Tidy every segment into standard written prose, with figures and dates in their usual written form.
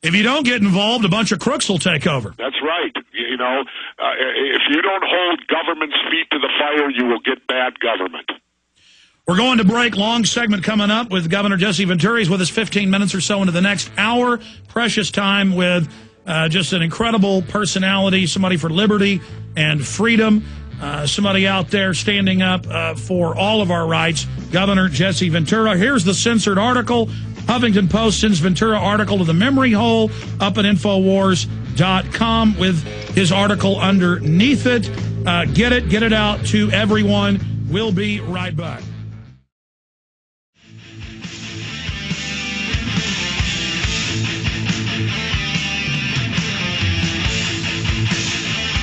If you don't get involved, a bunch of crooks will take over. That's right. You know, if you don't hold government's feet to the fire, you will get bad government. We're going to break. Long segment coming up with Governor Jesse Ventura. He's with us 15 minutes or so into the next hour. Precious time with just an incredible personality, somebody for liberty and freedom, somebody out there standing up for all of our rights, Governor Jesse Ventura. Here's the censored article. Huffington Post sends Ventura article to the memory hole up at Infowars.com with his article underneath it. Get it out to everyone. We'll be right back.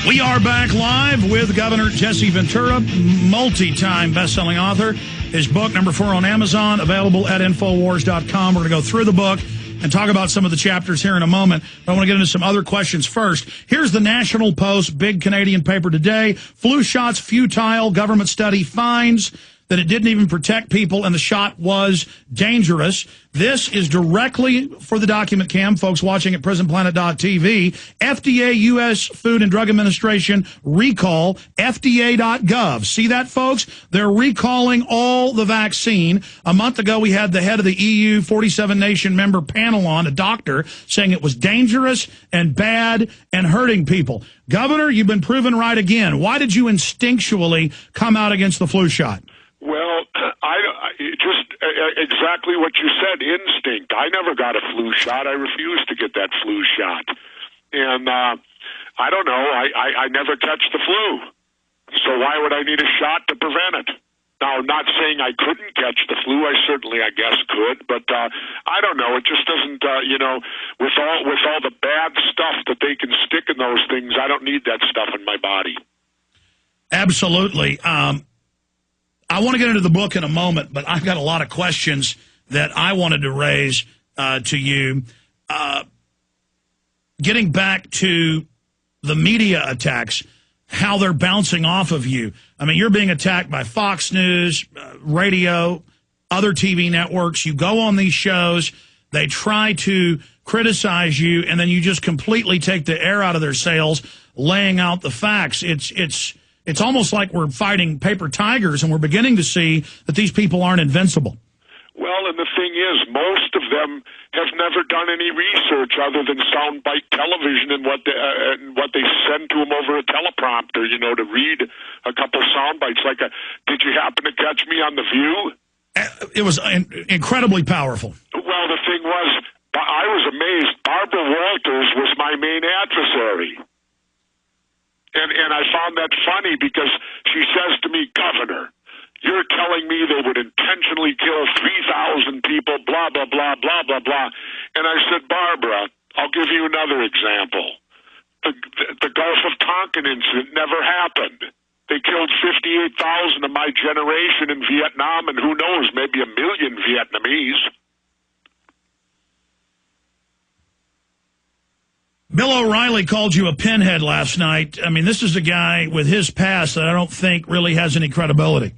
We are back live with Governor Jesse Ventura, multi-time best-selling author. His book, number 4 on Amazon, available at Infowars.com. We're going to go through the book and talk about some of the chapters here in a moment. But I want to get into some other questions first. Here's the National Post, big Canadian paper today. Flu shots futile. Government study finds that it didn't even protect people and the shot was dangerous. This is directly for the document cam, folks watching at prisonplanet.tv. FDA, U.S. Food and Drug Administration recall, FDA.gov. See that, folks? They're recalling all the vaccine. A month ago, we had the head of the EU 47-nation member panel on, a doctor, saying it was dangerous and bad and hurting people. Governor, you've been proven right again. Why did you instinctually come out against the flu shot? Well, just exactly what you said, instinct. I never got a flu shot. I refused to get that flu shot. And I don't know, I never catch the flu. So why would I need a shot to prevent it? Now, not saying I couldn't catch the flu. I certainly, I guess, could. But I don't know. It just doesn't, you know, with all the bad stuff that they can stick in those things, I don't need that stuff in my body. Absolutely. I want to get into the book in a moment, but I've got a lot of questions that I wanted to raise to you. Getting back to the media attacks, how they're bouncing off of you. I mean, you're being attacked by Fox News, radio, other TV networks. You go on these shows, they try to criticize you, and then you just completely take the air out of their sails, laying out the facts. It's almost like we're fighting paper tigers, and we're beginning to see that these people aren't invincible. Well, and the thing is, most of them have never done any research other than soundbite television and what they send to them over a teleprompter, you know, to read a couple soundbites. Like, did you happen to catch me on The View? It was incredibly powerful. Well, the thing was, I was amazed. Barbara Walters was my main adversary. And I found that funny because she says to me, Governor, you're telling me they would intentionally kill 3,000 people, blah, blah, blah, blah, blah, blah. And I said, Barbara, I'll give you another example. The Gulf of Tonkin incident never happened. They killed 58,000 of my generation in Vietnam, and who knows, maybe 1 million Vietnamese. Bill O'Reilly called you a pinhead last night. I mean, this is a guy with his past that I don't think really has any credibility.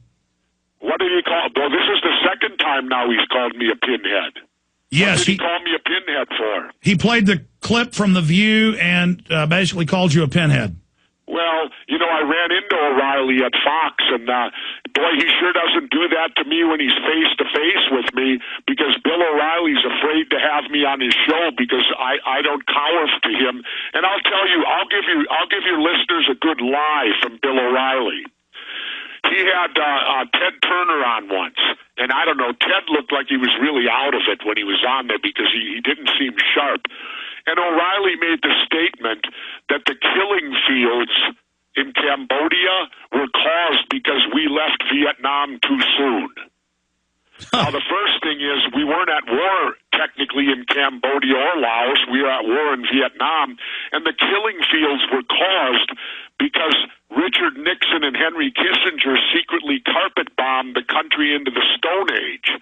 What did he call? Well, this is the second time now he's called me a pinhead. Yes, what did he called me a pinhead for? He played the clip from The View and basically called you a pinhead. Well, you know, I ran into O'Reilly at Fox, and boy, he sure doesn't do that to me when he's face-to-face with me, because Bill O'Reilly's afraid to have me on his show because I don't cower to him. And I'll tell you, I'll give your listeners a good lie from Bill O'Reilly. He had Ted Turner on once, and I don't know, Ted looked like he was really out of it when he was on there because he didn't seem sharp. And O'Reilly made the statement that the killing fields in Cambodia were caused because we left Vietnam too soon. Now, the first thing is we weren't at war technically in Cambodia or Laos. We were at war in Vietnam. And the killing fields were caused because Richard Nixon and Henry Kissinger secretly carpet bombed the country into the Stone Age.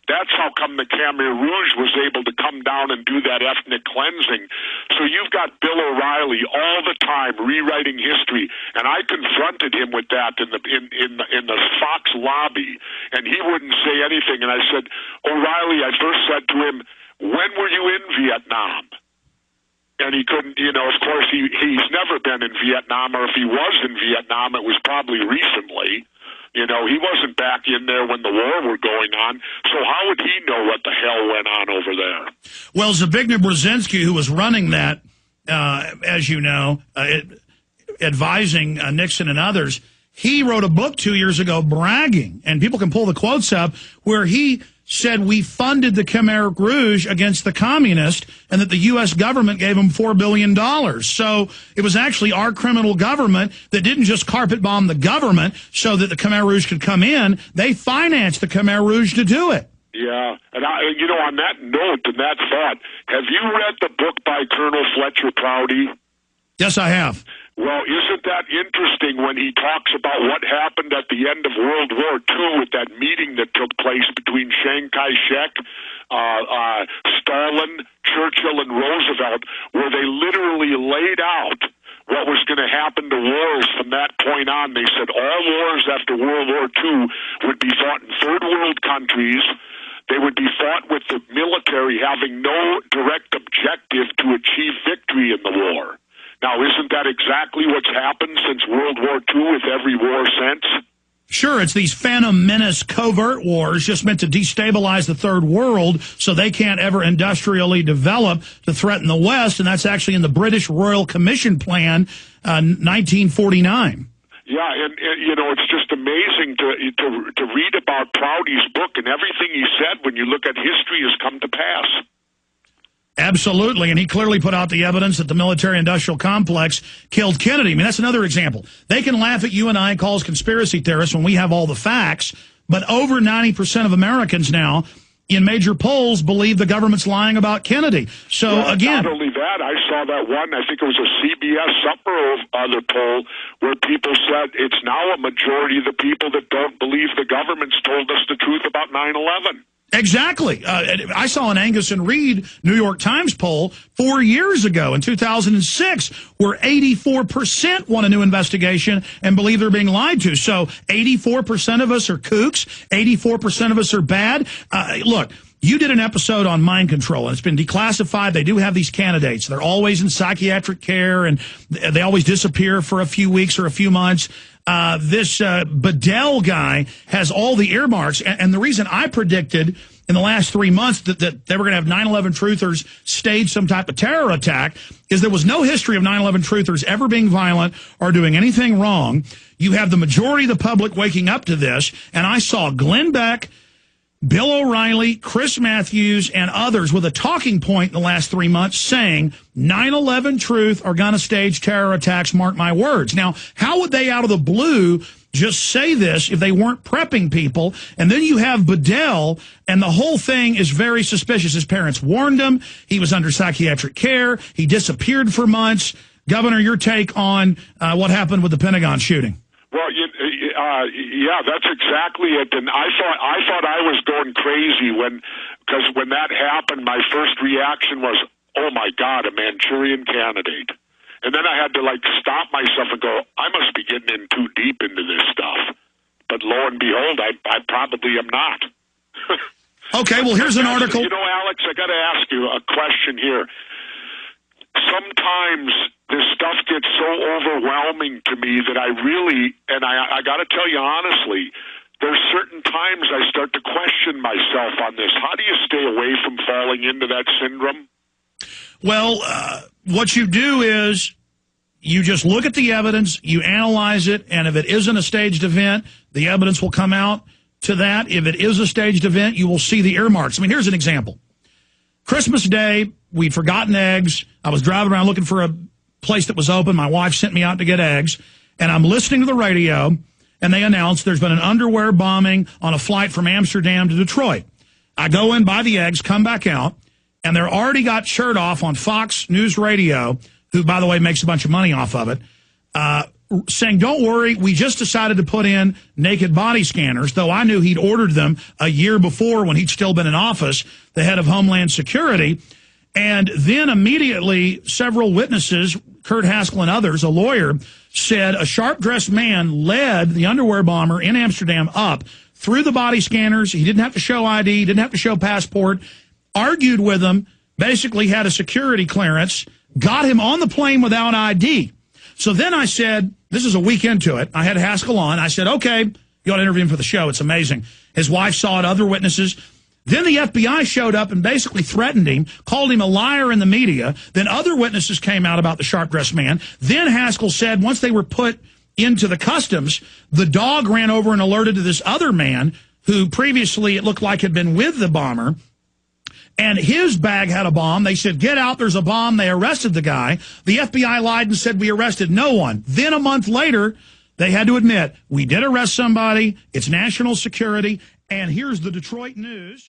That's how come the Khmer Rouge was able to come down and do that ethnic cleansing. So you've got Bill O'Reilly all the time rewriting history, and I confronted him with that in the Fox lobby, and he wouldn't say anything. And I said, O'Reilly, I first said to him, when were you in Vietnam? And he couldn't, of course, he's never been in Vietnam, or if he was in Vietnam, it was probably recently. He wasn't back in there when the war were going on, so how would he know what the hell went on over there? Well, Zbigniew Brzezinski, who was running that, as you know, advising Nixon and others, he wrote a book 2 years ago bragging, and people can pull the quotes up, where he said we funded the Khmer Rouge against the communists and that the U.S. government gave them $4 billion. So it was actually our criminal government that didn't just carpet bomb the government so that the Khmer Rouge could come in. They financed the Khmer Rouge to do it. Yeah, and on that note and that thought, have you read the book by Colonel Fletcher Prouty? Yes, I have. Well, isn't that interesting when he talks about what happened at the end of World War II with that meeting that took place between Chiang Kai-shek, Stalin, Churchill, and Roosevelt, where they literally laid out what was going to happen to wars from that point on. They said all wars after World War II would be fought in third world countries. They would be fought with the military having no direct objective to achieve victory in the war. Now, isn't that exactly what's happened since World War II with every war since? Sure, it's these phantom menace covert wars just meant to destabilize the third world so they can't ever industrially develop to threaten the West, and that's actually in the British Royal Commission Plan, 1949. Yeah, and it's just amazing to read about Prouty's book, and everything he said, when you look at history, has come to pass. Absolutely, and he clearly put out the evidence that the military-industrial complex killed Kennedy. I mean, that's another example. They can laugh at you and I and call us conspiracy theorists when we have all the facts, but over 90% of Americans now in major polls believe the government's lying about Kennedy. So, well, again... Not only that, I saw that one, I think it was a CBS or other poll, where people said it's now a majority of the people that don't believe the government's told us the truth about 9/11. Exactly. I saw an Angus and Reid New York Times poll 4 years ago in 2006 where 84% want a new investigation and believe they're being lied to. So 84% of us are kooks. 84% of us are bad. Look, you did an episode on mind control, and it's been declassified. They do have these candidates. They're always in psychiatric care, and they always disappear for a few weeks or a few months. This Bedell guy has all the earmarks, and the reason I predicted in the last 3 months that they were going to have 9/11 truthers stage some type of terror attack is there was no history of 9/11 truthers ever being violent or doing anything wrong. You have the majority of the public waking up to this, and I saw Glenn Beck, Bill O'Reilly, Chris Matthews, and others with a talking point in the last 3 months saying 9/11 truth are going to stage terror attacks, mark my words. Now, how would they out of the blue just say this if they weren't prepping people? And then you have Bedell, and the whole thing is very suspicious. His parents warned him. He was under psychiatric care. He disappeared for months. Governor, your take on what happened with the Pentagon shooting? Well, yeah, that's exactly it. And I thought I was going crazy because when that happened, my first reaction was, "Oh my God, a Manchurian candidate." And then I had to stop myself and go, I must be getting in too deep into this stuff. But lo and behold, I probably am not. Okay, well, here's an article. Alex, I got to ask you a question here. Sometimes this stuff gets so overwhelming to me that I got to tell you honestly, there's certain times I start to question myself on this. How do you stay away from falling into that syndrome? Well, what you do is you just look at the evidence, you analyze it, and if it isn't a staged event, the evidence will come out to that. If it is a staged event, you will see the earmarks. I mean, here's an example. Christmas Day, we'd forgotten eggs. I was driving around looking for a place that was open. My wife sent me out to get eggs, and I'm listening to the radio, and they announced there's been an underwear bombing on a flight from Amsterdam to Detroit. I go in, buy the eggs, come back out, and they're already got shirt off on Fox News Radio, who, by the way, makes a bunch of money off of it, saying, don't worry, we just decided to put in naked body scanners, though I knew he'd ordered them a year before when he'd still been in office, the head of Homeland Security. And then immediately several witnesses, Kurt Haskell and others, a lawyer, said a sharp-dressed man led the underwear bomber in Amsterdam up through the body scanners. He didn't have to show ID, didn't have to show passport, argued with them, basically had a security clearance, got him on the plane without ID. So then I said, this is a week into it, I had Haskell on. I said, okay, you ought to interview him for the show. It's amazing. His wife saw it, other witnesses. Then the FBI showed up and basically threatened him, called him a liar in the media. Then other witnesses came out about the sharp-dressed man. Then Haskell said once they were put into the customs, the dog ran over and alerted to this other man who previously it looked like had been with the bomber. And his bag had a bomb. They said, get out, there's a bomb. They arrested the guy. The FBI lied and said, we arrested no one. Then a month later, they had to admit, we did arrest somebody. It's national security. And here's the Detroit News.